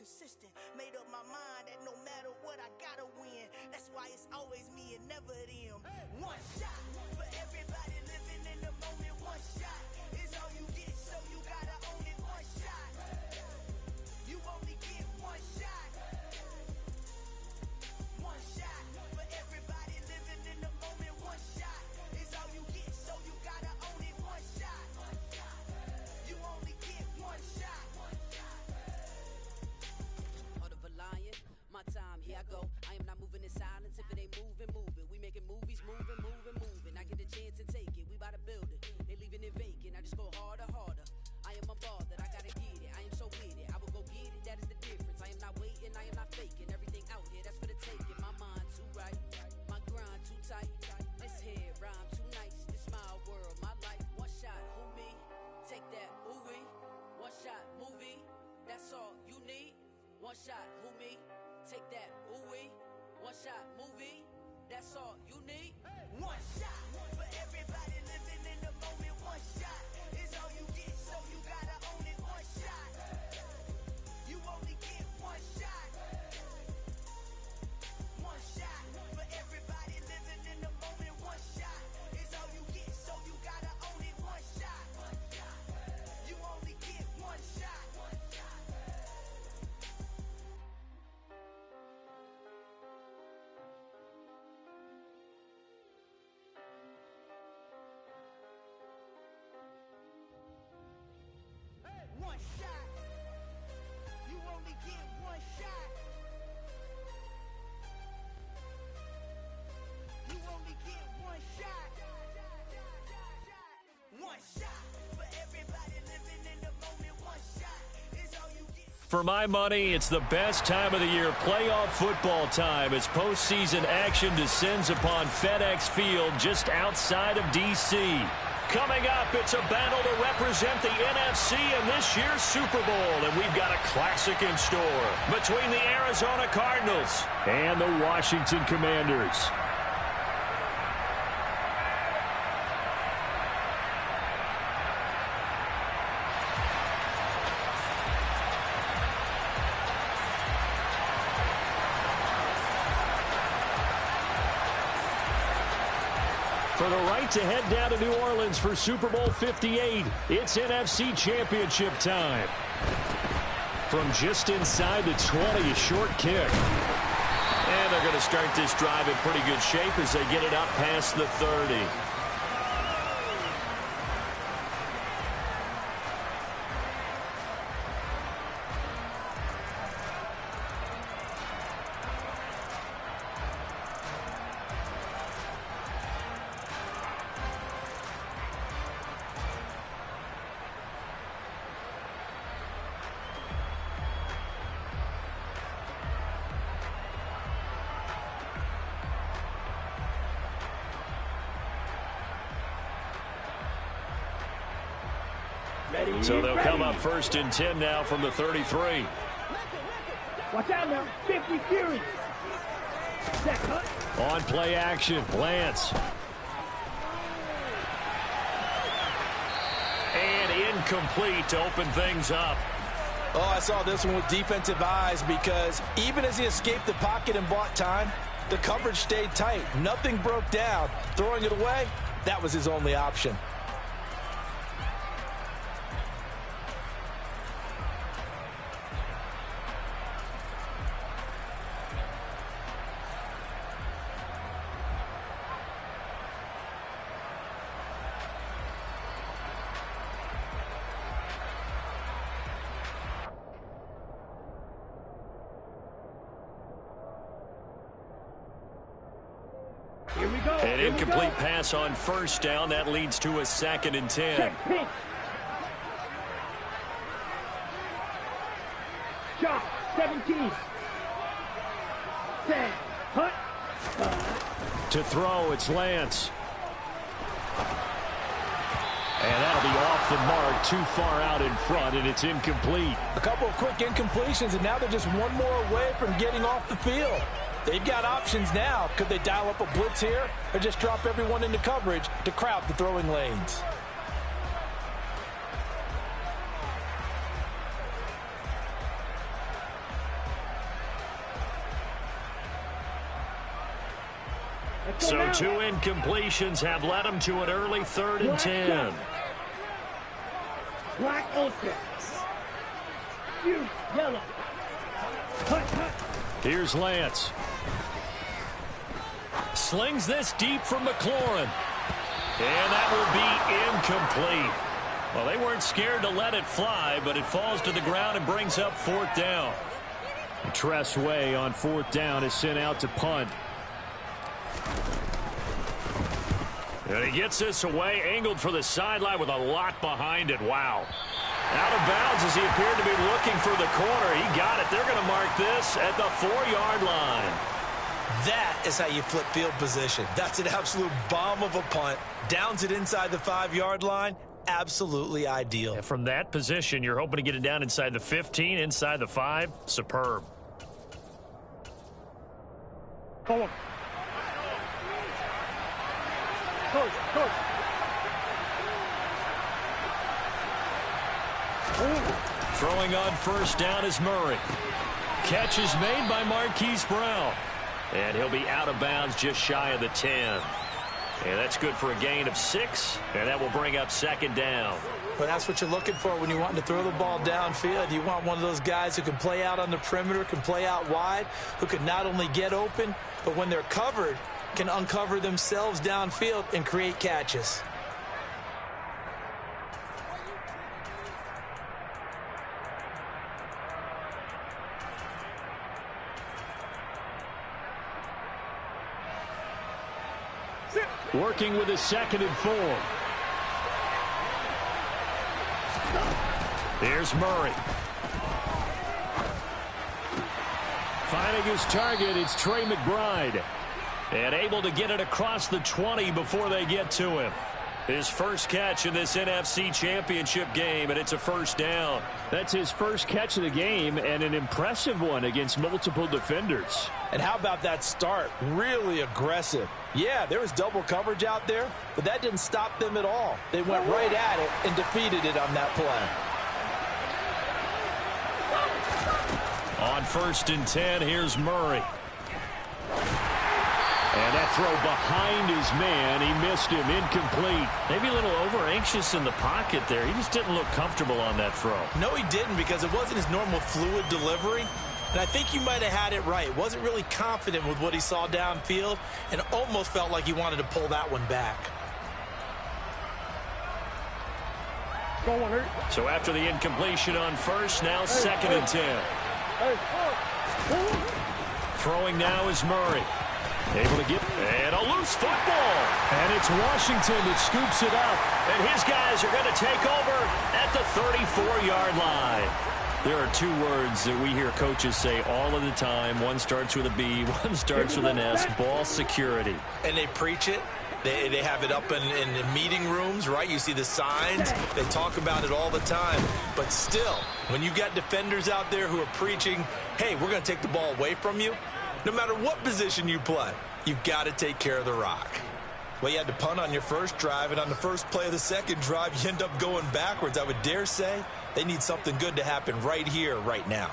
consistent. Made up my mind that no matter what, I gotta win. That's why it's always me and never them. One shot for everybody living in the moment. One shot is all you get, so you gotta own it. One shot. You only get one shot. One shot for everybody living in the moment. One shot is all you get, so you gotta own it. One shot. You only get one shot. Heart of a lion, my time, here I go. I am not moving in silence. If it ain't moving, moving. We making movies, moving, moving, moving. I get a chance and take it. We bout to build it. They leaving it vacant. I just go harder, harder. I am unbothered. I gotta get it. I am so with it. I will go get it. That is the difference. I am not waiting. I am not faking. Everything out here, that's for the taking. My mind too right. My grind too tight. This head rhyme too nice. This my world, my life. One shot, who me? Take that, ooh wee. One shot, movie. That's all you need. One shot, who me? Take that, ooh wee. One shot, movie. That's all you need. One shot for everybody living in the moment. One shot is all you get, so you gotta own it. One shot. You only get one shot. One shot for everybody living in the moment. One shot is all you get, so you gotta own it. One shot. You only get one shot. One shot. You only get one shot. You only get one shot. One shot for everybody living in the moment. One shot is all you get. For my money, it's the best time of the year, playoff football time, as postseason action descends upon FedEx Field just outside of D.C. Coming up, it's a battle to represent the NFC in this year's Super Bowl, and we've got a classic in store between the Arizona Cardinals and the Washington Commanders. For the right to head down to New Orleans for Super Bowl 58, it's NFC Championship time. From just inside the 20, a short kick. And they're going to start this drive in pretty good shape as they get it up past the 30. So they'll come up first and 10 now from the 33. Watch out now, 50 Fury. On play action, Lance. And incomplete to open things up. Oh, I saw this one with defensive eyes because even as he escaped the pocket and bought time, the coverage stayed tight. Nothing broke down. Throwing it away, that was his only option. An incomplete pass on first down. That leads to a 2nd and 10. Check pitch. Shot, 17. Set, hut. To throw, it's Lance. And that'll be off the mark, too far out in front, and it's incomplete. A couple of quick incompletions, and now they're just one more away from getting off the field. They've got options now. Could they dial up a blitz here or just drop everyone into coverage to crowd the throwing lanes? So 2 incompletions have led them to an early 3rd and 10. Black open. You yellow. Here's Lance. Slings this deep from McLaurin. And that will be incomplete. Well, they weren't scared to let it fly, but it falls to the ground and brings up 4th down. Tress Way on 4th down is sent out to punt. And he gets this away, angled for the sideline with a lot behind it. Wow. Out of bounds as he appeared to be looking for the corner. He got it. They're going to mark this at the 4-yard line. That is how you flip field position. That's an absolute bomb of a punt. Downs it inside the 5-yard line. Absolutely ideal. And from that position, you're hoping to get it down inside the 15, inside the 5. Superb. Come on. Coach. Throwing on 1st down is Murray. Catch is made by Marquise Brown. And he'll be out of bounds just shy of the 10. And that's good for a gain of 6. And that will bring up 2nd down. But that's what you're looking for when you want to throw the ball downfield. You want one of those guys who can play out on the perimeter, can play out wide, who can not only get open, but when they're covered, can uncover themselves downfield and create catches. Working with a 2nd and 4. Here's Murray. Finding his target, it's Trey McBride. And able to get it across the 20 before they get to him. His first catch in this NFC Championship game, and it's a 1st down. That's his first catch of the game, and an impressive one against multiple defenders. And how about that start? Really aggressive. Yeah, there was double coverage out there, but that didn't stop them at all. They went right at it and defeated it on that play. On 1st and 10, here's Murray. And that throw behind his man, he missed him, incomplete. Maybe a little over-anxious in the pocket there. He just didn't look comfortable on that throw. No, he didn't, because it wasn't his normal fluid delivery. And I think you might have had it right. Wasn't really confident with what he saw downfield and almost felt like he wanted to pull that one back. So after the incompletion on 1st, now 2nd and 10. Throwing now is Murray. Able to get, and a loose football. And it's Washington that scoops it up. And his guys are going to take over at the 34-yard line. There are 2 words that we hear coaches say all of the time. One starts with a B, one starts with an S, ball security. And they preach it. They have it up in meeting rooms, right? You see the signs. They talk about it all the time. But still, when you got defenders out there who are preaching, hey, we're going to take the ball away from you, no matter what position you play, you've got to take care of the rock. Well, you had to punt on your first drive, and on the first play of the second drive, you end up going backwards. I would dare say they need something good to happen right here, right now.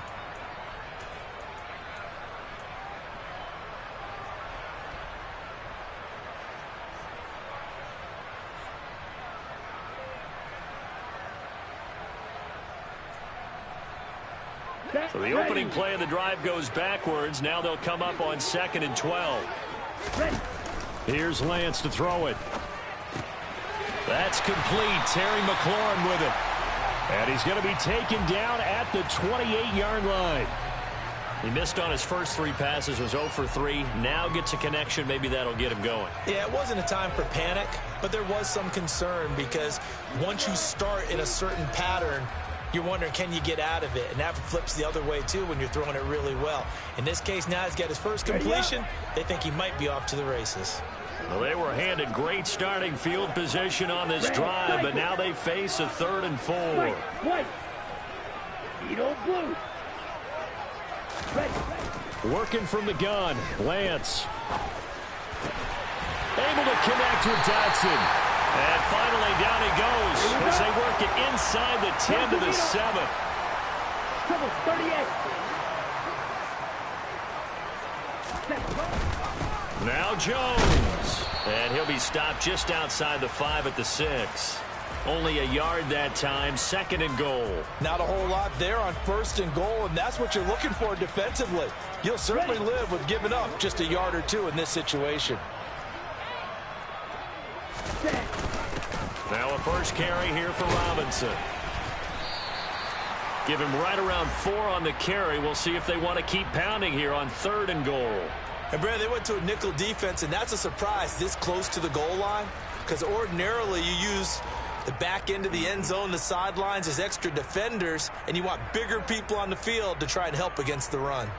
So the opening play of the drive goes backwards. Now they'll come up on 2nd and 12. Here's Lance to throw it. That's complete. Terry McLaurin with it. And he's going to be taken down at the 28-yard line. He missed on his first 3 passes, was 0 for 3. Now gets a connection. Maybe that'll get him going. Yeah, it wasn't a time for panic, but there was some concern because once you start in a certain pattern, you're wondering, can you get out of it? And that flips the other way, too, when you're throwing it really well. In this case, now he's got his first completion. They think he might be off to the races. Well, they were handed great starting field position on this drive, but now they face a 3rd and 4. White. Beetle blue. Working from the gun, Lance. Able to connect with Dotson. And finally, down he goes as they work it inside the 10 to the 7. Triple 38. Now Jones. And he'll be stopped just outside the 5 at the 6. Only a yard that time, 2nd and goal. Not a whole lot there on 1st and goal, and that's what you're looking for defensively. You'll certainly live with giving up just a yard or 2 in this situation. Now a first carry here for Robinson. Give him right around 4 on the carry. We'll see if they want to keep pounding here on 3rd and goal. And, Brad, they went to a nickel defense, and that's a surprise this close to the goal line, because ordinarily you use the back end of the end zone, the sidelines as extra defenders, and you want bigger people on the field to try and help against the run.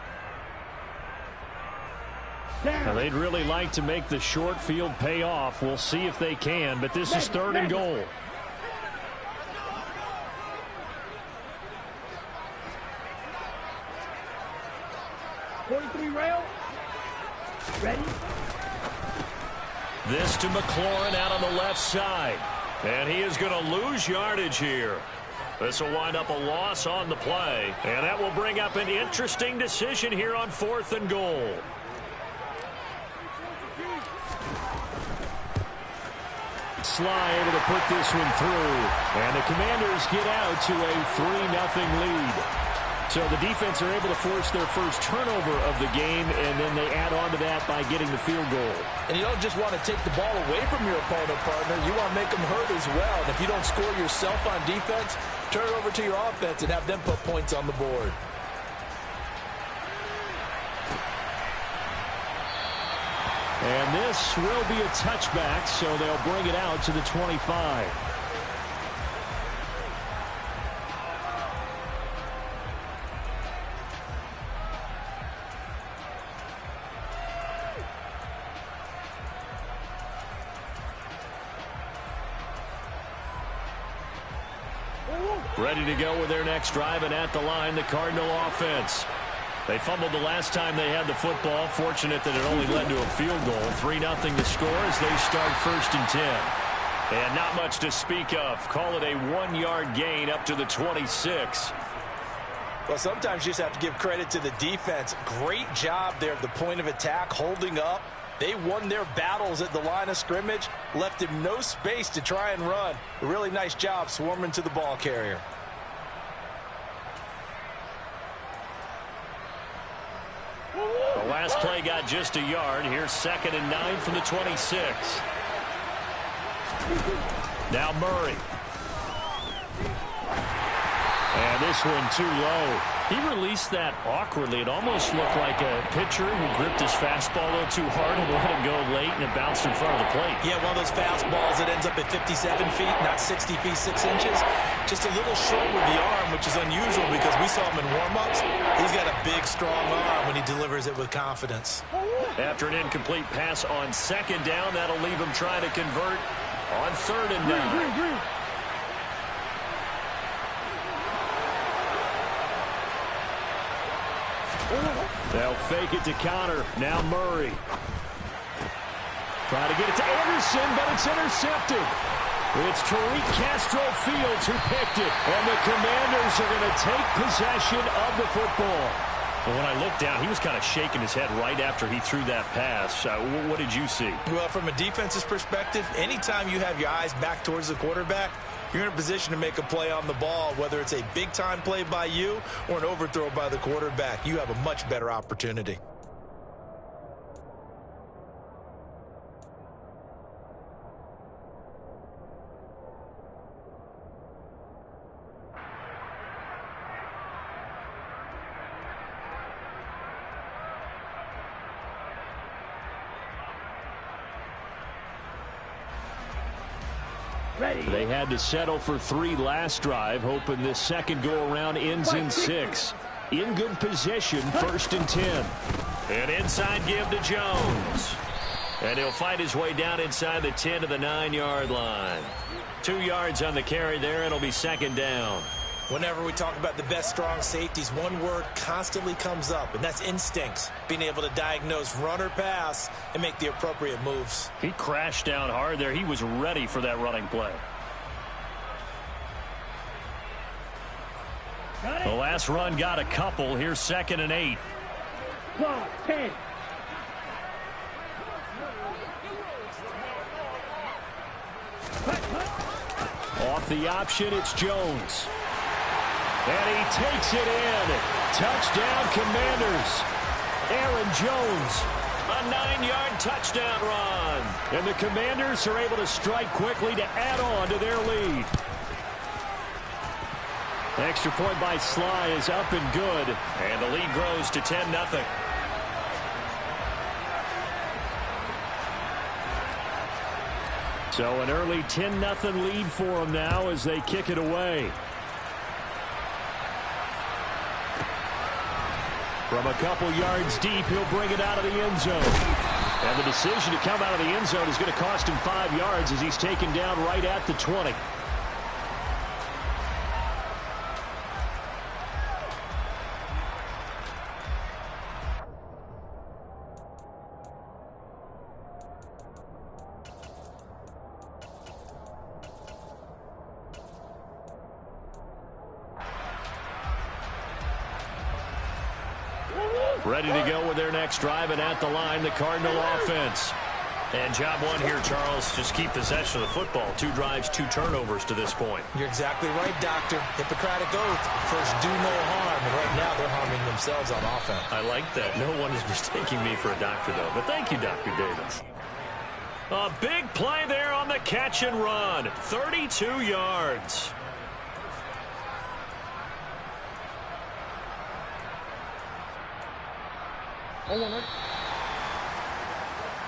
Now, they'd really like to make the short field pay off. We'll see if they can, but this is 3rd and goal. Rail. Ready? This to McLaurin out on the left side. And he is going to lose yardage here. This will wind up a loss on the play. And that will bring up an interesting decision here on 4th and goal. Sly able to put this one through. And the Commanders get out to a 3-0 lead. So the defense are able to force their first turnover of the game, and then they add on to that by getting the field goal. And you don't just want to take the ball away from your opponent, partner. You want to make them hurt as well. And if you don't score yourself on defense, turn it over to your offense and have them put points on the board. And this will be a touchback, so they'll bring it out to the 25. Ready to go with their next drive, and at the line, the Cardinal offense. They fumbled the last time they had the football. Fortunate that it only led to a field goal. 3-0 to score as they start 1st and 10. And not much to speak of. Call it a 1-yard gain up to the 26. Well, sometimes you just have to give credit to the defense. Great job there at the point of attack, holding up. They won their battles at the line of scrimmage, left him no space to try and run. A really nice job swarming to the ball carrier. The last play got just a yard. Here's 2nd and 9 from the 26. Now Murray. And this one too low. He released that awkwardly. It almost looked like a pitcher who gripped his fastball a little too hard and let it go late, and it bounced in front of the plate. Yeah, one of those fastballs that ends up at 57 feet, not 60 feet, 6 inches. Just a little short with the arm, which is unusual because we saw him in warm-ups. He's got a big, strong arm when he delivers it with confidence. After an incomplete pass on 2nd down, that'll leave him trying to convert on 3rd and 9. They'll fake it to Connor. Now Murray. Trying to get it to Anderson, but it's intercepted. It's Tariq Castro Fields who picked it. And the Commanders are going to take possession of the football. Well, when I looked down, he was kind of shaking his head right after he threw that pass. What did you see? Well, from a defense's perspective, anytime you have your eyes back towards the quarterback, you're in a position to make a play on the ball, whether it's a big-time play by you or an overthrow by the quarterback. You have a much better opportunity. They had to settle for 3 last drive, hoping this second go-around ends in 6. In good position, 1st and 10. An inside give to Jones. And he'll fight his way down inside the 10 to the 9-yard line. 2 yards on the carry there, and it'll be 2nd down. Whenever we talk about the best strong safeties, one word constantly comes up, and that's instincts. Being able to diagnose run or pass and make the appropriate moves. He crashed down hard there. He was ready for that running play. The last run got a couple. Here's 2nd and 8. 10. the option. It's Jones. And he takes it in. Touchdown, Commanders. Aaron Jones, a 9-yard touchdown run. And the Commanders are able to strike quickly to add on to their lead. Extra point by Sly is up and good. And the lead grows to 10-0. So an early 10-0 lead for them now as they kick it away. From a couple yards deep, he'll bring it out of the end zone. And the decision to come out of the end zone is going to cost him 5 yards as he's taken down right at the 20. Ready to go with their next drive, and at the line, the Cardinal offense. And job one here, Charles, just keep possession of the football. 2 drives, 2 turnovers to this point. You're exactly right, Doctor. Hippocratic oath. First, do no harm. And right now, they're harming themselves on offense. I like that. No one is mistaking me for a doctor, though. But thank you, Dr. Davis. A big play there on the catch and run. 32 yards.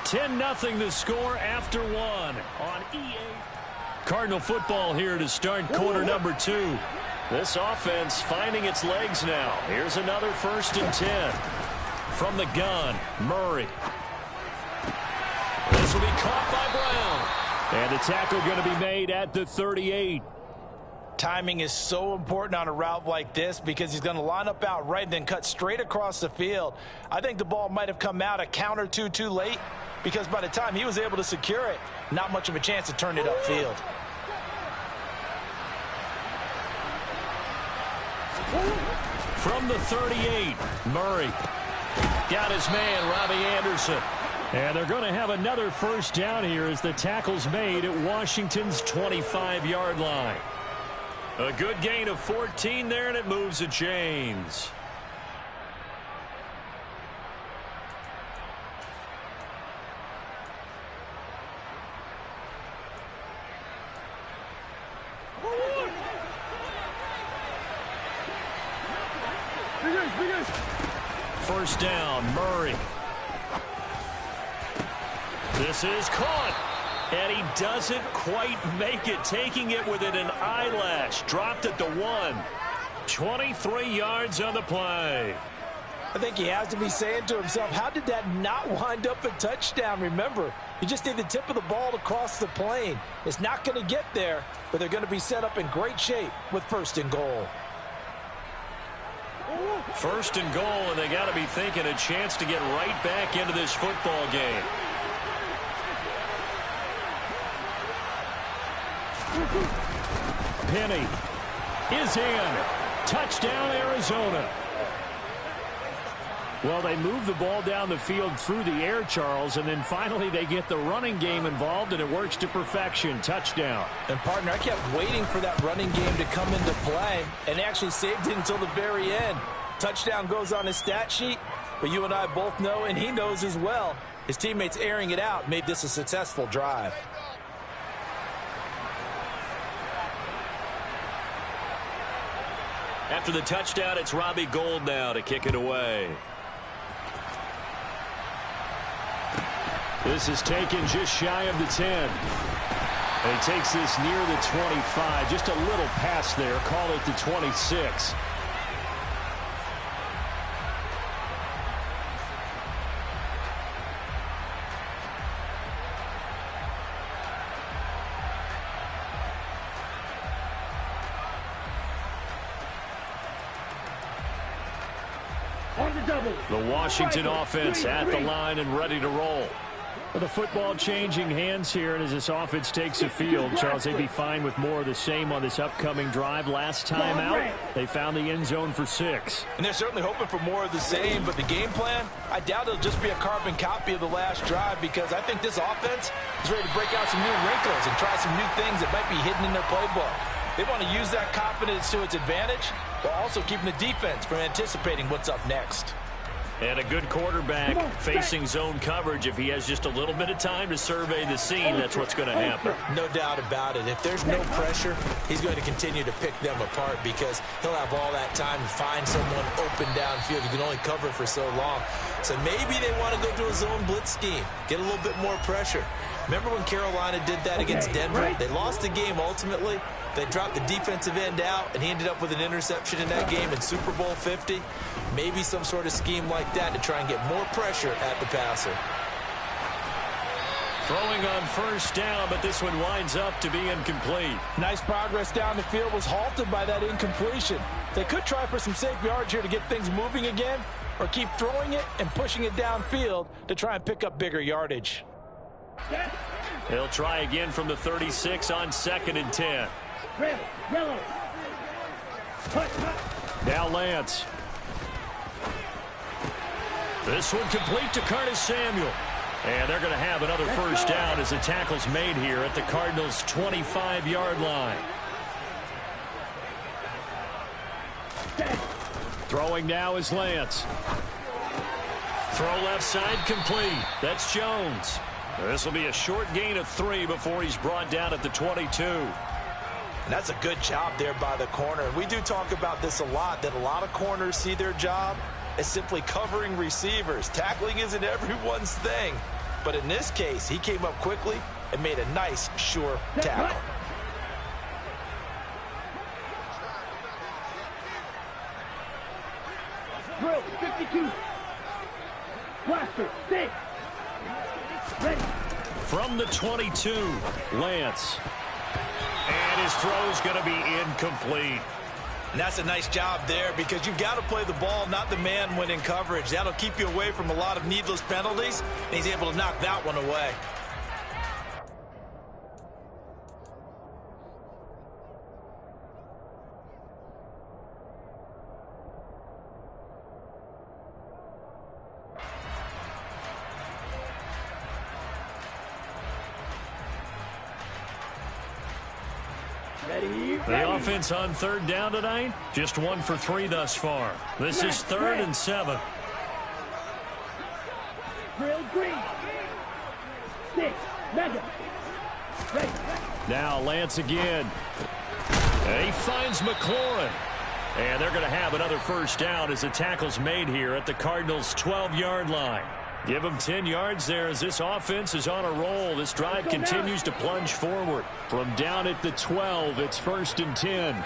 10-0 the score after 1 on EA. Cardinal football here to start quarter number 2. This offense finding its legs now. Here's another 1st and 10. From the gun, Murray. This will be caught by Brown. And the tackle going to be made at the 38. Timing is so important on a route like this because he's going to line up out right and then cut straight across the field. I think the ball might have come out a count or two too late because by the time he was able to secure it, not much of a chance to turn it upfield. From the 38, Murray. Got his man, Robbie Anderson. And they're going to have another 1st down here as the tackle's made at Washington's 25-yard line. A good gain of 14 there, and it moves the chains. First down, Murray. This is caught. And he doesn't quite make it, taking it within an eyelash. Dropped at the 1. 23 yards on the play. I think he has to be saying to himself, how did that not wind up a touchdown? Remember, you just need the tip of the ball to cross the plane. It's not going to get there, but they're going to be set up in great shape with 1st and goal. 1st and goal, and they got to be thinking a chance to get right back into this football game. Penny is in. Touchdown, Arizona. Well, they move the ball down the field through the air, Charles, and then finally they get the running game involved, and it works to perfection. Touchdown. And, partner, I kept waiting for that running game to come into play and actually saved it until the very end. Touchdown goes on his stat sheet, but you and I both know, and he knows as well, his teammates airing it out made this a successful drive. After the touchdown, it's Robbie Gould now to kick it away. This is taken just shy of the 10. And he takes this near the 25. Just a little pass there. Call it the 26. The Washington offense at the line and ready to roll. Well, the football changing hands here, and as this offense takes the field, Charles, they'd be fine with more of the same on this upcoming drive. Last time out, they found the end zone for 6. And they're certainly hoping for more of the same, but the game plan, I doubt it'll just be a carbon copy of the last drive because I think this offense is ready to break out some new wrinkles and try some new things that might be hidden in their playbook. They want to use that confidence to its advantage while also keeping the defense from anticipating what's up next. And a good quarterback facing zone coverage. If he has just a little bit of time to survey the scene, that's what's going to happen. No doubt about it. If there's no pressure, he's going to continue to pick them apart because he'll have all that time to find someone open downfield. He can only cover for so long. So maybe they want to go to a zone blitz scheme, get a little bit more pressure. Remember when Carolina did that against Denver? They lost the game ultimately. They dropped the defensive end out, and he ended up with an interception in that game in Super Bowl 50. Maybe some sort of scheme like that to try and get more pressure at the passer. Throwing on first down, but this one winds up to be incomplete. Nice progress down the field was halted by that incompletion. They could try for some safe yards here to get things moving again, or keep throwing it and pushing it downfield to try and pick up bigger yardage. He'll try again from the 36 on 2nd and 10. Red, yellow. Now Lance. This one complete to Curtis Samuel. And they're going to have another first down as the tackle's made here at the Cardinals' 25-yard line. Throwing now is Lance. Throw left side complete. That's Jones. This will be a short gain of 3 before he's brought down at the 22. And that's a good job there by the corner. We do talk about this a lot, that a lot of corners see their job as simply covering receivers. Tackling isn't everyone's thing. But in this case, he came up quickly and made a nice, sure tackle. Drill, 52. Blaster, 6. Ready. From the 22, Lance. And his throw's going to be incomplete. And that's a nice job there because you've got to play the ball, not the man when in coverage. That'll keep you away from a lot of needless penalties, and he's able to knock that one away. The offense on 3rd down tonight, just 1 for 3 thus far. This is 3rd and 7. Drill green. 6. Mega. Ready. Now Lance again. And he finds McLaurin. And they're going to have another first down as the tackle's made here at the Cardinals' 12-yard line. Give them 10 yards there as this offense is on a roll. This drive continues to plunge forward. From down at the 12, it's 1st and 10.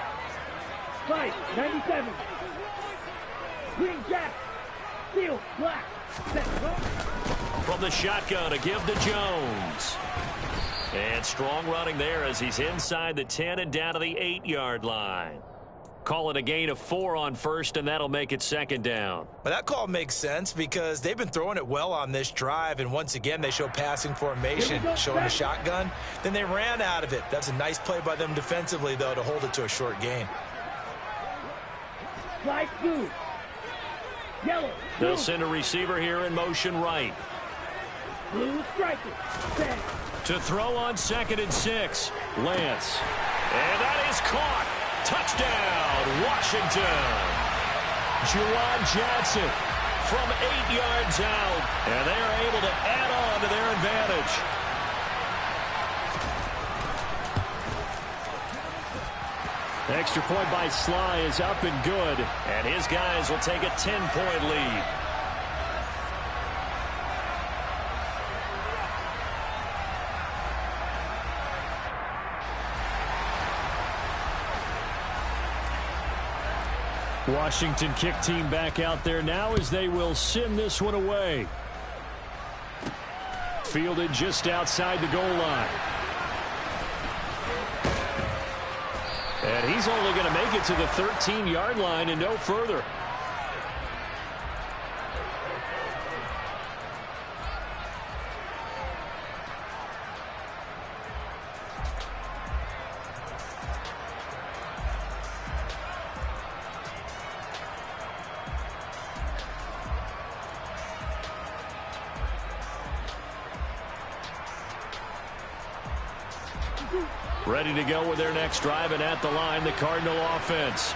Fight, 97. Green jack. Steel, black. Set, From the shotgun, a give to Jones. And strong running there as he's inside the 10 and down to the 8-yard line. Call it a gain of 4 on 1st, and that'll make it 2nd down. But that call makes sense because they've been throwing it well on this drive, and once again they show passing formation, showing the shotgun. Then they ran out of it. That's a nice play by them defensively, though, to hold it to a short gain. Slide blue. Yellow. They'll send a receiver here in motion right. Blue striker. Set. To throw on 2nd and 6, Lance. And that is caught. Touchdown, Washington. Juwan Johnson from 8 yards out. And they are able to add on to their advantage. Extra point by Sly is up and good. And his guys will take a 10-point lead. Washington kick team back out there now as they will send this one away. Fielded just outside the goal line. And he's only going to make it to the 13-yard line and no further. Ready to go with their next drive, and at the line, the Cardinal offense.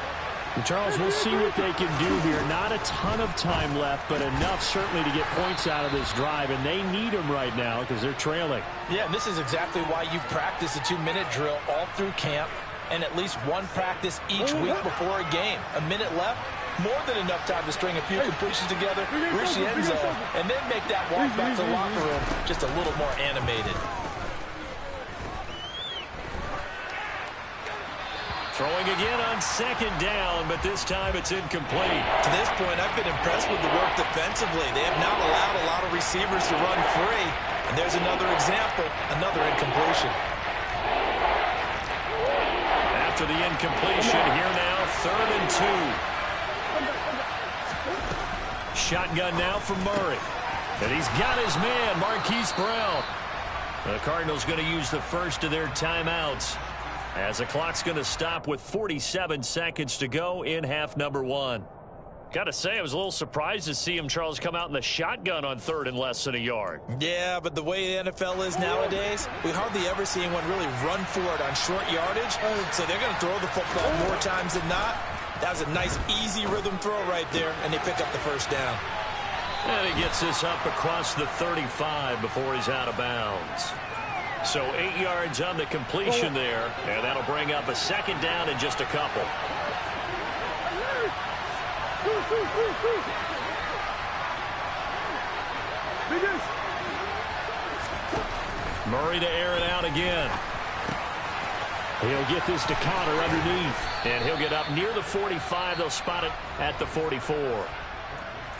And Charles, we'll see what they can do here. Not a ton of time left, but enough certainly to get points out of this drive, and they need them right now because they're trailing. Yeah, and this is exactly why you practice a 2-minute drill all through camp and at least one practice each week before a game. A minute left, more than enough time to string a few completions together, reach the end zone, and then make that walk back to the locker room just a little more animated. Throwing again on second down, but this time it's incomplete. To this point, I've been impressed with the work defensively. They have not allowed a lot of receivers to run free. And there's another example, another incompletion. After the incompletion, here now, 3rd and 2. Shotgun now from Murray. And he's got his man, Marquise Brown. The Cardinals going to use the first of their timeouts, as the clock's going to stop with 47 seconds to go in half number 1. Got to say, I was a little surprised to see him, Charles, come out in the shotgun on 3rd and less than a yard. Yeah, but the way the NFL is nowadays, we hardly ever see anyone really run for it on short yardage. So they're going to throw the football more times than not. That was a nice, easy rhythm throw right there, and they pick up the first down. And he gets this up across the 35 before he's out of bounds. So 8 yards on the completion there, and that'll bring up a second down in just a couple. Murray to air it out again. He'll get this to counter underneath. And he'll get up near the 45. They'll spot it at the 44.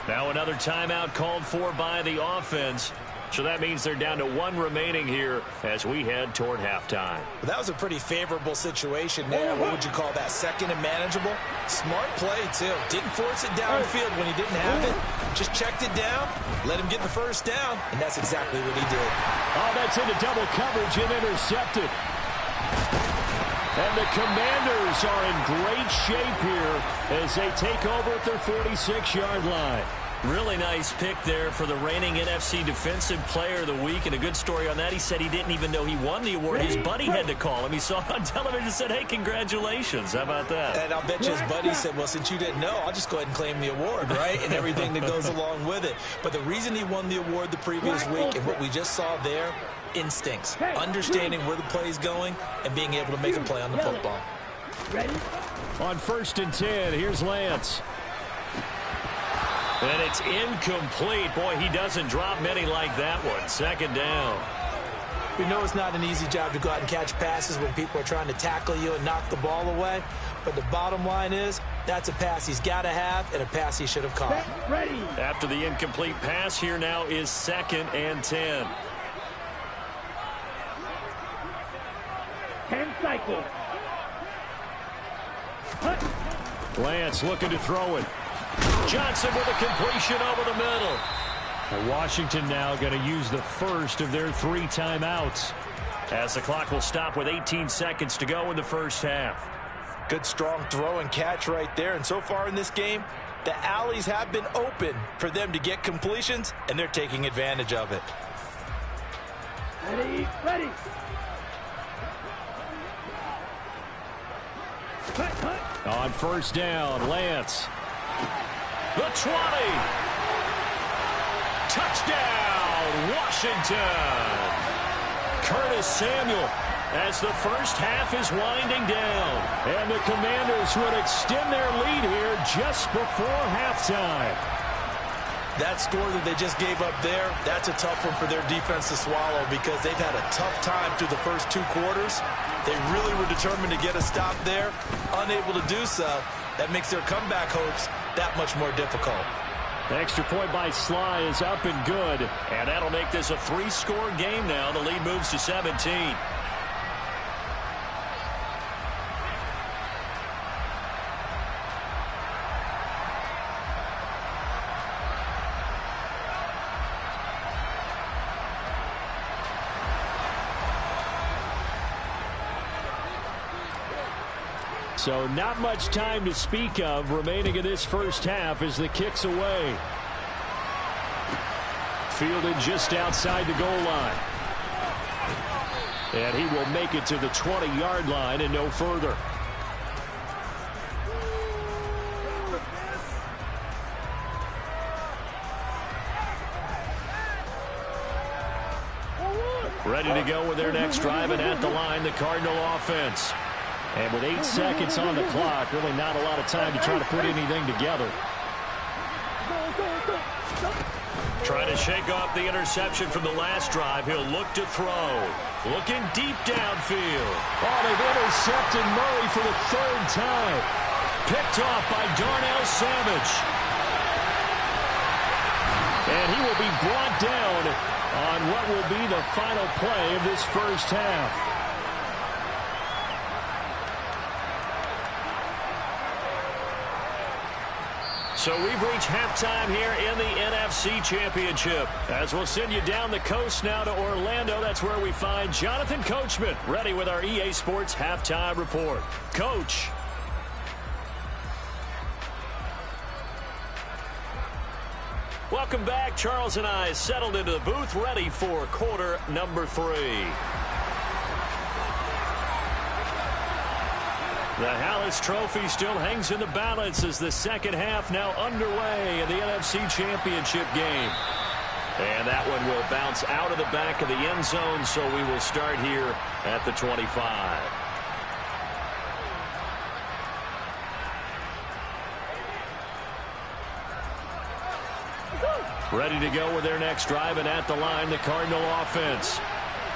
Now another timeout called for by the offense. So that means they're down to 1 remaining here as we head toward halftime. Well, that was a pretty favorable situation there. What would you call that? Second and manageable? Smart play, too. Didn't force it downfield when he didn't have it. Just checked it down, let him get the first down, and that's exactly what he did. Oh, that's into double coverage and intercepted. And the Commanders are in great shape here as they take over at their 46-yard line. Really nice pick there for the reigning NFC Defensive Player of the Week. And a good story on that, he said he didn't even know he won the award. His buddy had to call him. He saw it on television and said, hey, congratulations. How about that? And I'll bet you his buddy said, well, since you didn't know, I'll just go ahead and claim the award, right? And everything that goes along with it. But the reason he won the award the previous week and what we just saw there, instincts, understanding where the play is going and being able to make a play on the football. Ready? On 1st and 10, here's Lance. And it's incomplete. Boy, he doesn't drop many like that one. Second down. We know it's not an easy job to go out and catch passes when people are trying to tackle you and knock the ball away. But the bottom line is, that's a pass he's got to have and a pass he should have caught. Ready. After the incomplete pass, here now is 2nd and 10. 10 cycles. Lance looking to throw it. Johnson with a completion over the middle. And Washington now going to use the first of their 3 timeouts, as the clock will stop with 18 seconds to go in the first half. Good strong throw and catch right there. And so far in this game, the alleys have been open for them to get completions, and they're taking advantage of it. Ready. Ready. On 1st down, Lance. The 20. Touchdown, Washington. Curtis Samuel as the first half is winding down. And the Commanders would extend their lead here just before halftime. That score that they just gave up there, that's a tough one for their defense to swallow because they've had a tough time through the first 2 quarters. They really were determined to get a stop there, unable to do so. That makes their comeback hopes that much more difficult. The extra point by Sly is up and good. And that'll make this a 3-score game now. The lead moves to 17. So not much time to speak of remaining in this first half as the kick's away. Fielded just outside the goal line. And he will make it to the 20-yard line and no further. Ready to go with their next drive, and at the line, the Cardinal offense. And with 8 seconds on the clock, really not a lot of time to try to put anything together. Trying to shake off the interception from the last drive. He'll look to throw. Looking deep downfield. Oh, they've intercepted Murray for the 3rd time. Picked off by Darnell Savage. And he will be brought down on what will be the final play of this first half. So we've reached halftime here in the NFC Championship. As we'll send you down the coast now to Orlando, that's where we find Jonathan Coachman, ready with our EA Sports Halftime Report. Coach. Welcome back. Charles and I settled into the booth, ready for quarter number 3. The Hallis Trophy still hangs in the balance as the second half now underway in the NFC Championship game. And that one will bounce out of the back of the end zone, so we will start here at the 25. Ready to go with their next drive, and at the line, the Cardinal offense.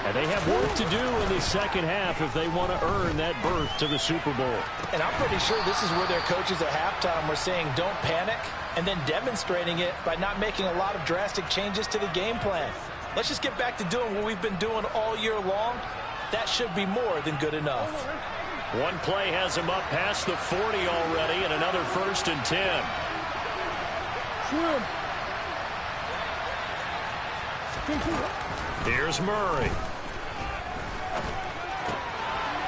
And they have work to do in the second half if they want to earn that berth to the Super Bowl. And I'm pretty sure this is where their coaches at halftime were saying don't panic, and then demonstrating it by not making a lot of drastic changes to the game plan. Let's just get back to doing what we've been doing all year long. That should be more than good enough. One play has him up past the 40 already, and another 1st and 10. Here's Murray.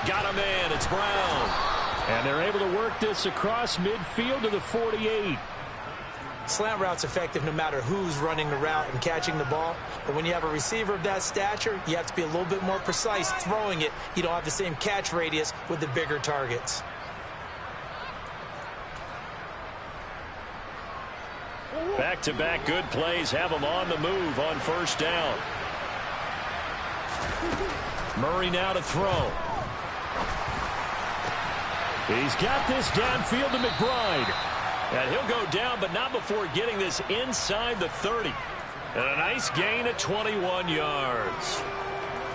Got him in. It's Brown. And they're able to work this across midfield to the 48. Slant route's effective no matter who's running the route and catching the ball. But when you have a receiver of that stature, you have to be a little bit more precise throwing it. You don't have the same catch radius with the bigger targets. Back-to-back good plays have them on the move on 1st down. Murray now to throw. He's got this downfield to McBride. And he'll go down, but not before getting this inside the 30. And a nice gain at 21 yards.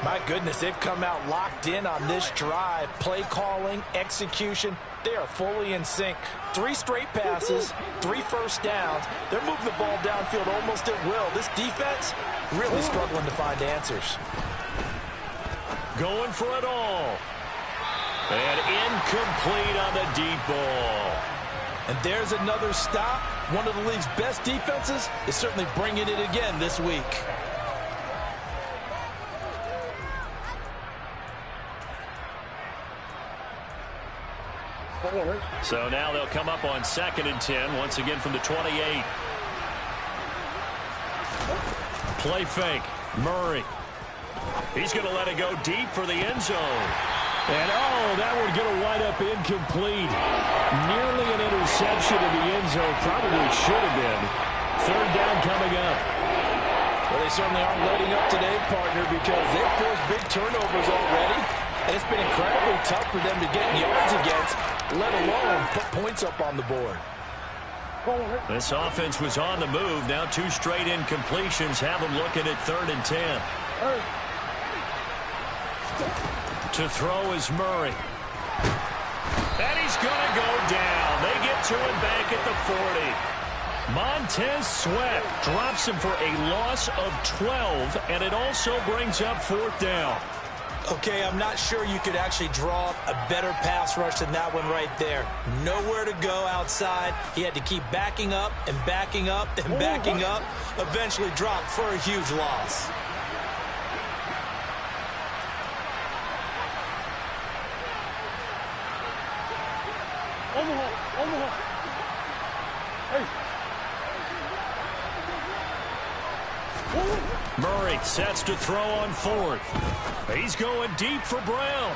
My goodness, they've come out locked in on this drive. Play calling, execution, they are fully in sync. 3 straight passes, 3 first downs. They're moving the ball downfield almost at will. This defense really struggling to find answers. Going for it all. And incomplete on the deep ball. And there's another stop. One of the league's best defenses is certainly bringing it again this week. So now they'll come up on 2nd and 10, once again from the 28. Play fake. Murray. He's going to let it go deep for the end zone. And, oh, that one going to wind up incomplete. Nearly an interception in the end zone. Probably should have been. 3rd down coming up. Well, they certainly aren't letting up today, partner, because they've forced big turnovers already. And it's been incredibly tough for them to get yards against, let alone put points up on the board. This offense was on the move. Now 2 straight incompletions have them looking at 3rd and 10. To throw is Murray. And he's going to go down. They get to him back at the 40. Montez Sweat drops him for a loss of 12, and it also brings up 4th down. Okay, I'm not sure you could actually draw up a better pass rush than that one right there. Nowhere to go outside. He had to keep backing up and backing up and backing up. Eventually dropped for a huge loss. Hey. Murray sets to throw on fourth. He's going deep for Brown.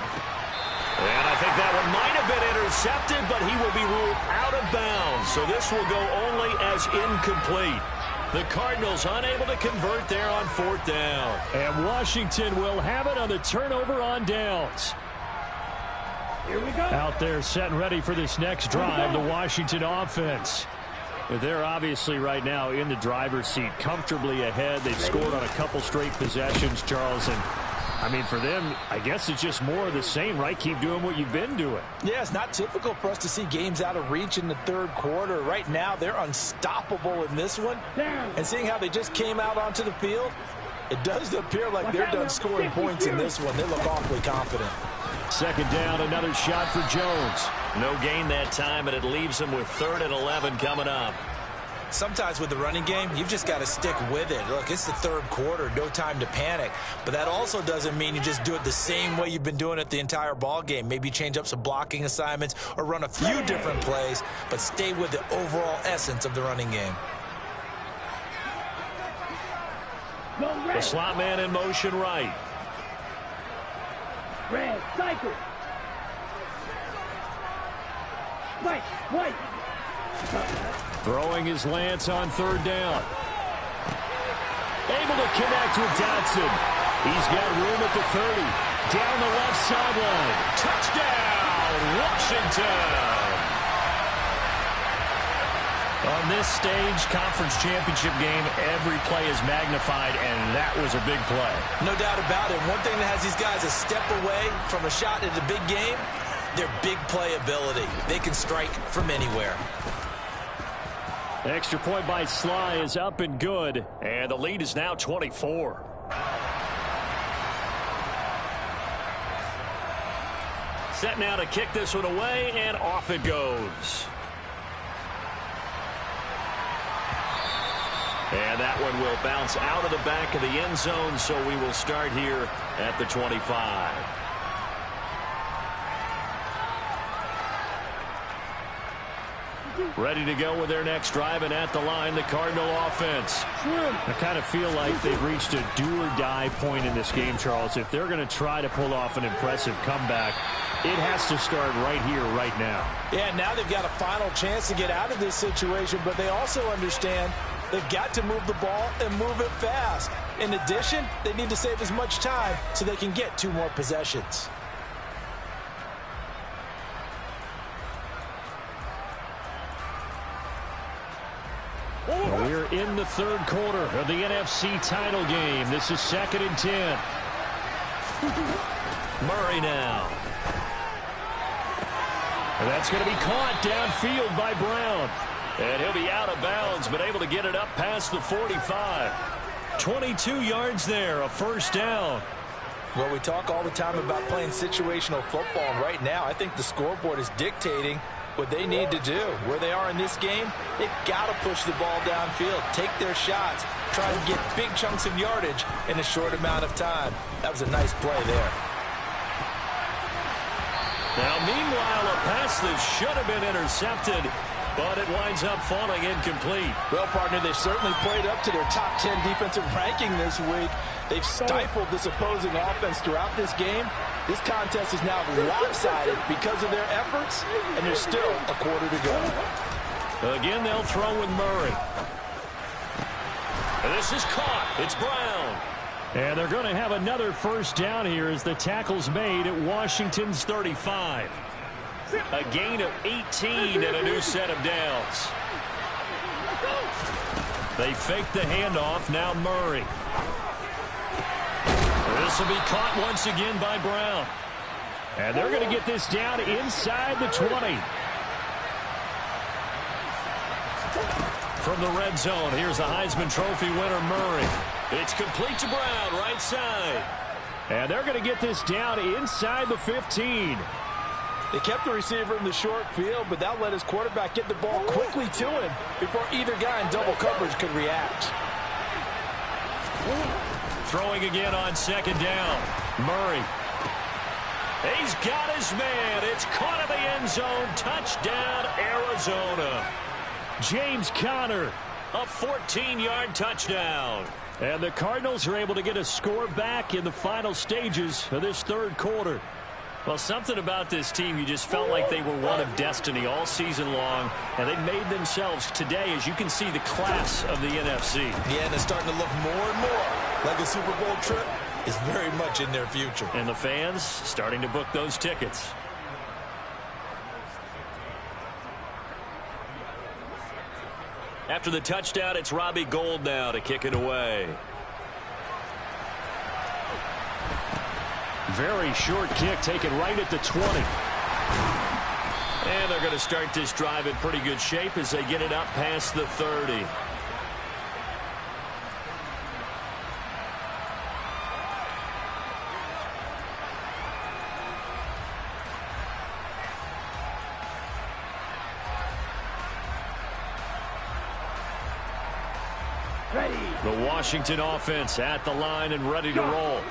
And I think that one might have been intercepted, but he will be ruled out of bounds. So this will go only as incomplete. The Cardinals unable to convert there on fourth down. And Washington will have it on the turnover on downs. Here we go. Out there set and ready for this next drive, the Washington offense. They're obviously right now in the driver's seat, comfortably ahead. They've scored on a couple straight possessions, Charles. And, I mean, for them, I guess it's just more of the same, right? Keep doing what you've been doing. Yeah, it's not typical for us to see games out of reach in the third quarter. Right now, they're unstoppable in this one. And seeing how they just came out onto the field, it does appear like they're done scoring points in this one. They look awfully confident. Second down, another shot for Jones. No gain that time, and it leaves him with 3rd and 11 coming up. Sometimes with the running game, you've just got to stick with it. Look, it's the third quarter, no time to panic. But that also doesn't mean you just do it the same way you've been doing it the entire ball game. Maybe change up some blocking assignments or run a few different plays, but stay with the overall essence of the running game. The slot man in motion right. Red, cycle. White. Throwing his Lance on 3rd down. Able to connect with Dotson. He's got room at the 30. Down the left sideline. Touchdown, Washington. On this stage, conference championship game, every play is magnified, and that was a big play. No doubt about it. One thing that has these guys a step away from a shot at the big game, their big play ability. They can strike from anywhere. The extra point by Sly is up and good, and the lead is now 24. Set now to kick this one away, and off it goes. And that one will bounce out of the back of the end zone, so we will start here at the 25. Ready to go with their next drive, and at the line, the Cardinal offense. I kind of feel like they've reached a do-or-die point in this game, Charles. If they're going to try to pull off an impressive comeback, it has to start right here, right now. Yeah, now they've got a final chance to get out of this situation, but they also understand they've got to move the ball and move it fast. In addition, they need to save as much time so they can get 2 more possessions. We're in the 3rd quarter of the NFC title game. This is 2nd and 10. Murray now. And that's going to be caught downfield by Brown. And he'll be out of bounds, but able to get it up past the 45. 22 yards there, a 1st down. Well, we talk all the time about playing situational football, and right now I think the scoreboard is dictating what they need to do. Where they are in this game, they've got to push the ball downfield, take their shots, try to get big chunks of yardage in a short amount of time. That was a nice play there. Now, meanwhile, a pass that should have been intercepted, but it winds up falling incomplete. Well, partner, they've certainly played up to their top 10 defensive ranking this week. They've stifled this opposing offense throughout this game. This contest is now lopsided because of their efforts, and there's still a quarter to go. Again, they'll throw with Murray. And this is caught. It's Brown. And they're going to have another 1st down here as the tackle's made at Washington's 35. A gain of 18 and a new set of downs. They fake the handoff. Now Murray. This will be caught once again by Brown. And they're going to get this down inside the 20. From the red zone, here's the Heisman Trophy winner, Murray. It's complete to Brown, right side. And they're going to get this down inside the 15. They kept the receiver in the short field, but that let his quarterback get the ball quickly to him before either guy in double coverage could react. Throwing again on 2nd down. Murray. He's got his man. It's caught in the end zone. Touchdown, Arizona. James Conner, a 14-yard touchdown. And the Cardinals are able to get a score back in the final stages of this third quarter. Well, something about this team, you just felt like they were one of destiny all season long, and they made themselves today, as you can see, the class of the NFC. Yeah, and it's starting to look more and more like a Super Bowl trip is very much in their future. And the fans starting to book those tickets. After the touchdown, it's Robbie Gould now to kick it away. Very short kick taken right at the 20. And they're going to start this drive in pretty good shape as they get it up past the 30. The Washington offense at the line and ready to roll.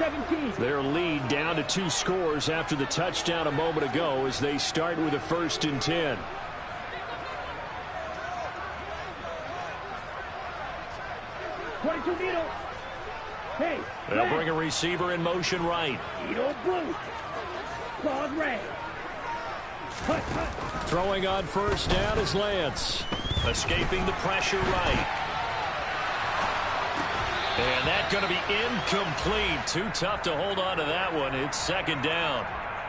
Their lead down to 2 scores after the touchdown a moment ago as they start with a 1st and 10. Hey, they'll bring a receiver in motion right. Throwing on 1st down is Lance. Escaping the pressure right. And that's going to be incomplete. Too tough to hold on to that one. It's 2nd down.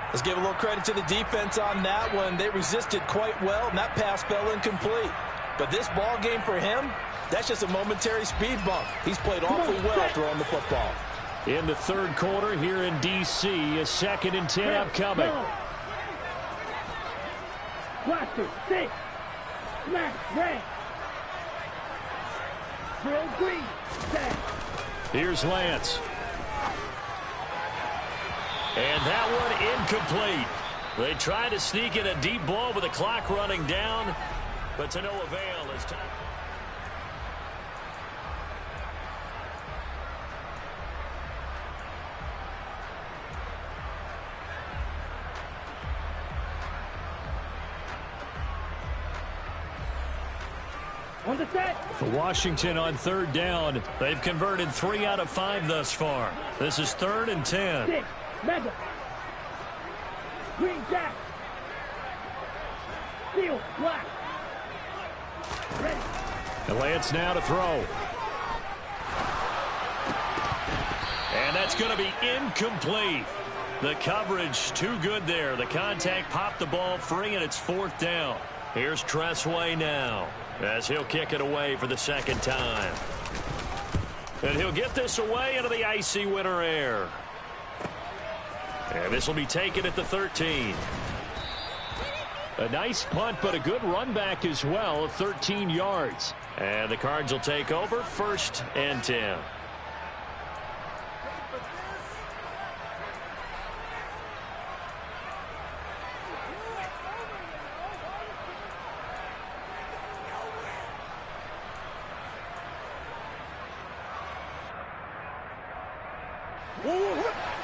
Let's give a little credit to the defense on that one. They resisted quite well, and that pass fell incomplete. But this ball game for him, that's just a momentary speed bump. He's played awfully well throwing the football. In the third quarter here in D.C., a 2nd and 10 upcoming. Blaster, 6. Smash, red. Drill, green. Set. Here's Lance. And that one incomplete. They try to sneak in a deep ball with the clock running down, but to no avail as time. On the set. For Washington on 3rd down, they've converted 3 out of 5 thus far. This is 3rd and 10. 6. Mega. Green jack. Steel. Black. Ready. And Lance now to throw. And that's going to be incomplete. The coverage too good there. The contact popped the ball free, and it's 4th down. Here's Tressway now, as he'll kick it away for the 2nd time. And he'll get this away into the icy winter air. And this will be taken at the 13. A nice punt, but a good run back as well of 13 yards. And the Cards will take over 1st and 10.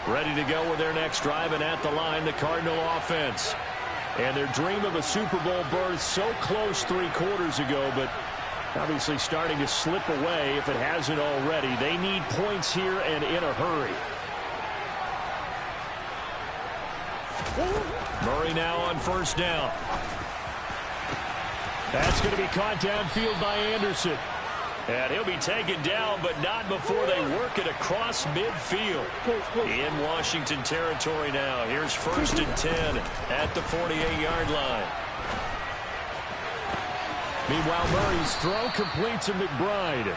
Ready to go with their next drive, and at the line, the Cardinal offense. And their dream of a Super Bowl berth so close 3 quarters ago, but obviously starting to slip away if it hasn't already. They need points here and in a hurry. Murray now on 1st down. That's going to be caught downfield by Anderson. And he'll be taken down, but not before they work it across midfield. In Washington territory now. Here's 1st and 10 at the 48-yard line. Meanwhile, Murray's throw complete to McBride.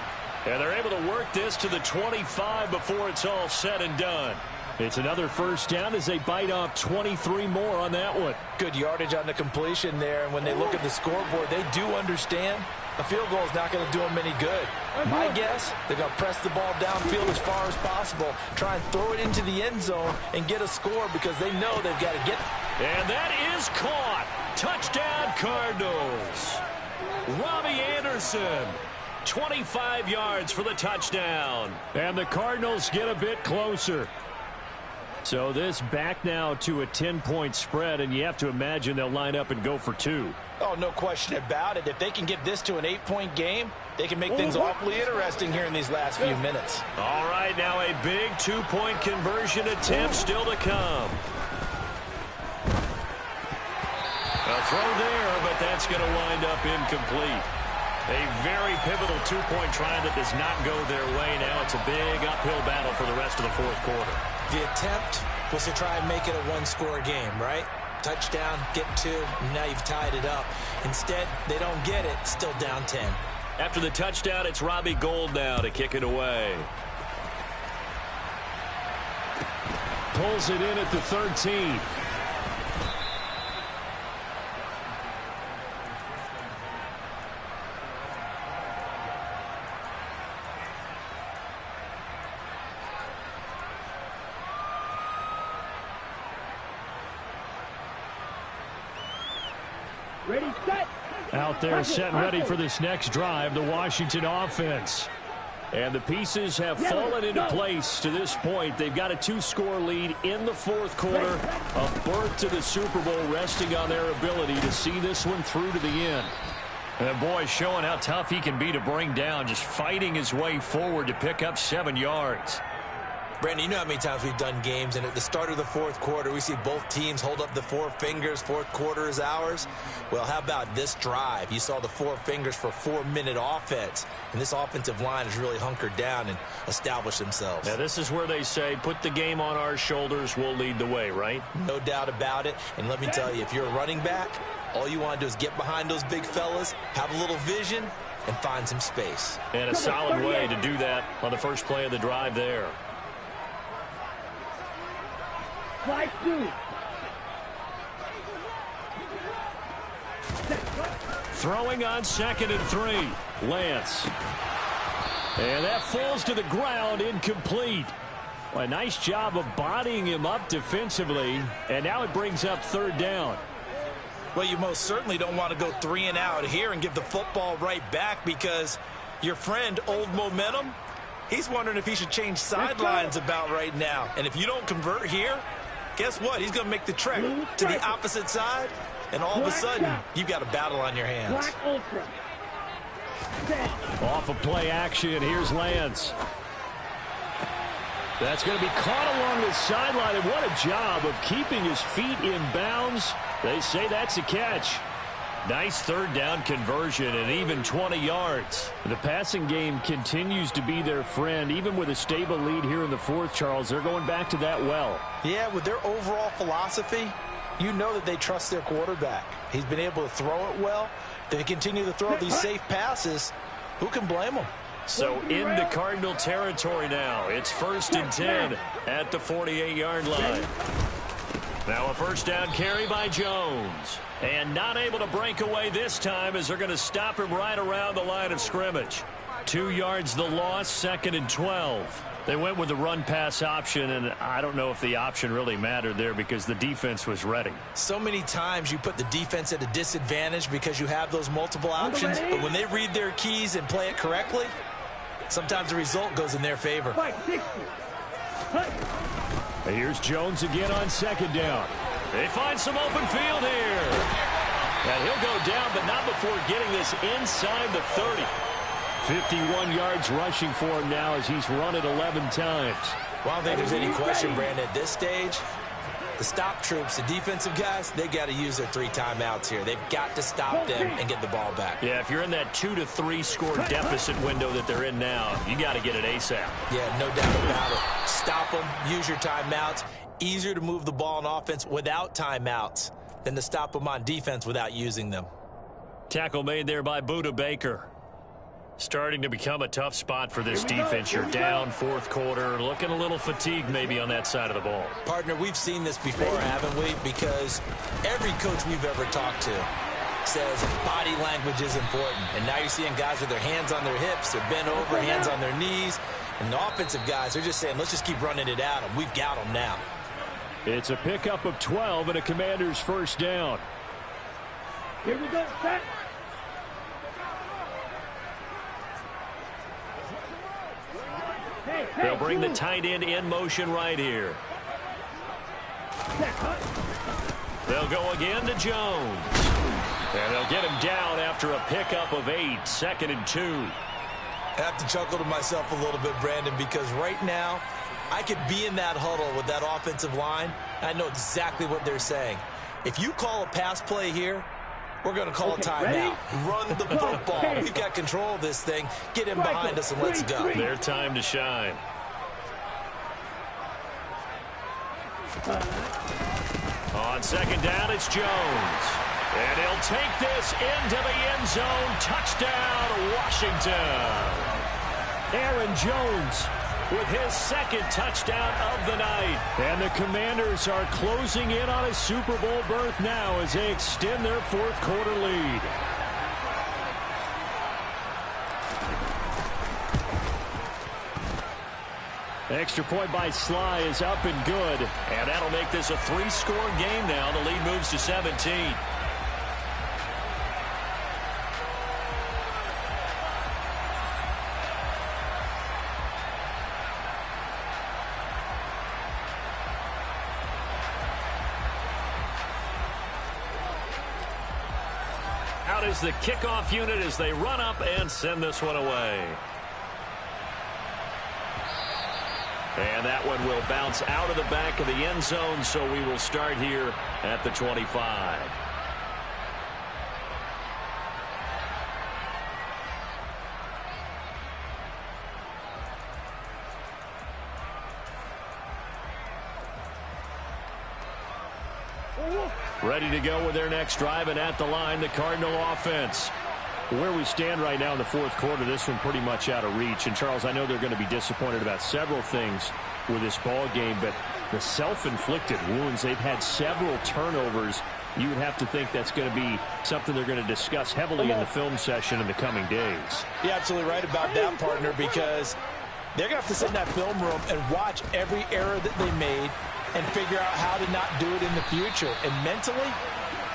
And they're able to work this to the 25 before it's all said and done. It's another 1st down as they bite off 23 more on that one. Good yardage on the completion there, and when they look at the scoreboard, they do understand a field goal is not going to do them any good. My guess, they're going to press the ball downfield as far as possible, try and throw it into the end zone and get a score because they know they've got to get it. And that is caught. Touchdown, Cardinals. Robbie Anderson, 25 yards for the touchdown. And the Cardinals get a bit closer. So this back now to a 10-point spread, and you have to imagine they'll line up and go for 2. Oh, no question about it. If they can get this to an 8-point game, they can make things awfully interesting here in these last few minutes. All right, now a big 2-point conversion attempt still to come. A throw there, but that's going to wind up incomplete. A very pivotal 2-point try that does not go their way. Now it's a big uphill battle for the rest of the fourth quarter. The attempt was to try and make it a one-score game, right? Touchdown, get 2, and now you've tied it up. Instead, they don't get it, still down 10. After the touchdown, it's Robbie Gould now to kick it away. Pulls it in at the 13. Ready, set. Out there set and ready for this next drive, the Washington offense. And the pieces have fallen into place to this point. They've got a 2-score lead in the fourth quarter. A berth to the Super Bowl resting on their ability to see this one through to the end. And that boy showing how tough he can be to bring down, just fighting his way forward to pick up 7 yards. Brandon, you know how many times we've done games, and at the start of the fourth quarter, we see both teams hold up the 4 fingers, fourth quarter is ours. Well, how about this drive? You saw the 4 fingers for 4-minute offense, and this offensive line has really hunkered down and established themselves. Now, this is where they say, put the game on our shoulders, we'll lead the way, right? No doubt about it, and let me tell you, if you're a running back, all you want to do is get behind those big fellas, have a little vision, and find some space. And a solid way to do that on the first play of the drive there. Slide through. Throwing on 2nd and 3. Lance. And that falls to the ground, incomplete. Well, a nice job of bodying him up defensively. And now it brings up 3rd down. Well, you most certainly don't want to go 3 and out here and give the football right back, because your friend, Old Momentum, he's wondering if he should change sidelines about right now. And if you don't convert here, guess what? He's going to make the trek to the opposite side, and all of a sudden, you've got a battle on your hands. Off of play action, here's Lance. That's going to be caught along the sideline, and what a job of keeping his feet in bounds. They say that's a catch. Nice 3rd down conversion and even 20 yards. The passing game continues to be their friend. Even with a stable lead here in the fourth, Charles, they're going back to that well. Yeah, with their overall philosophy, you know that they trust their quarterback. He's been able to throw it well. They continue to throw these safe passes. Who can blame them? So into Cardinal territory now. It's 1st and 10 at the 48-yard line. Now a 1st down carry by Jones. And not able to break away this time, as they're going to stop him right around the line of scrimmage. 2 yards the loss, 2nd and 12. They went with the run-pass option, and I don't know if the option really mattered there because the defense was ready. So many times you put the defense at a disadvantage because you have those multiple options, but when they read their keys and play it correctly, sometimes the result goes in their favor. Here's Jones again on 2nd down. They find some open field here. And he'll go down, but not before getting this inside the 30. 51 yards rushing for him now as he's run it 11 times. Well, I don't think there's any question, Brandon, at this stage, the stop troops, the defensive guys, they got to use their 3 timeouts here. They've got to stop them and get the ball back. Yeah, if you're in that 2 to 3 score deficit window that they're in now, you got to get it ASAP. Yeah, no doubt about it. Stop them, use your timeouts. Easier to move the ball on offense without timeouts than to stop them on defense without using them. Tackle made there by Budda Baker. Starting to become a tough spot for this defense. You're down, fourth quarter, looking a little fatigued maybe on that side of the ball. Partner, we've seen this before, haven't we? Because every coach we've ever talked to says body language is important. And now you're seeing guys with their hands on their hips, they're bent over, hands on their knees. And the offensive guys, they're just saying, let's just keep running it at them. We've got them now. It's a pickup of 12 and a Commanders' 1st down. Here we go, set. They'll bring the tight end in motion right here. They'll go again to Jones. And they'll get him down after a pickup of 8, 2nd and 2. I have to chuckle to myself a little bit, Brandon, because right now I could be in that huddle with that offensive line. I know exactly what they're saying. If you call a pass play here, we're going to call a timeout. Run the football. We've got control of this thing. Get him behind us and let's go. Their time to shine. On 2nd down, it's Jones. And he'll take this into the end zone. Touchdown, Washington. Aaron Jones with his 2nd touchdown of the night. And the Commanders are closing in on a Super Bowl berth now as they extend their 4th quarter lead. Extra point by Sly is up and good. And that'll make this a 3-score game now. The lead moves to 17. Out is the kickoff unit as they run up and send this one away. And that one will bounce out of the back of the end zone, so we will start here at the 25. Ready to go with their next drive, and at the line, the Cardinal offense. Where we stand right now in the 4th quarter, this one pretty much out of reach. And, Charles, I know they're going to be disappointed about several things with this ball game, but the self-inflicted wounds, they've had several turnovers. You would have to think that's going to be something they're going to discuss heavily in the film session in the coming days. You're absolutely right about that, partner, because they're going to have to sit in that film room and watch every error that they made and figure out how to not do it in the future. And mentally,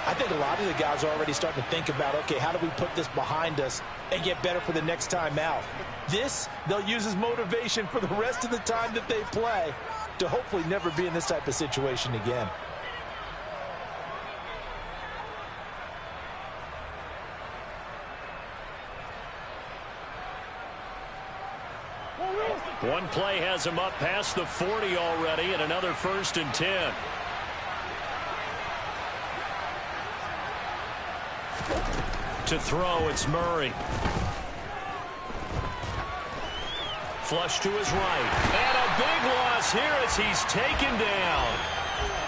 I think a lot of the guys are already starting to think about, okay, how do we put this behind us and get better for the next time out? This, they'll use as motivation for the rest of the time that they play to hopefully never be in this type of situation again. One play has him up past the 40 already, and another 1st and 10. To throw, it's Murray. Flush to his right. And a big loss here as he's taken down.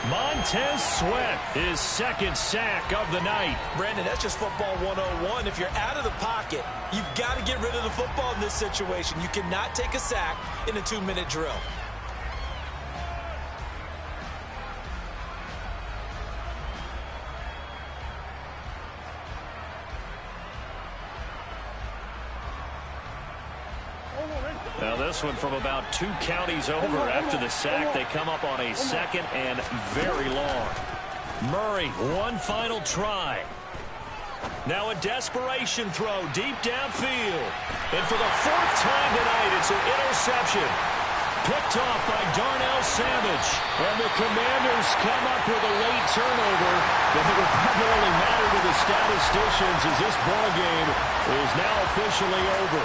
Montez Sweat, his 2nd sack of the night. Brandon, that's just football 101. If you're out of the pocket, you've got to get rid of the football in this situation. You cannot take a sack in a 2-minute drill. Now this one from about 2 counties over. After the sack, they come up on a 2nd and very long. Murray, one final try. Now a desperation throw deep downfield. And for the 4th time tonight, it's an interception. Picked off by Darnell Savage. And the Commanders come up with a late turnover. But it will probably matter to the statisticians as this ball game is now officially over.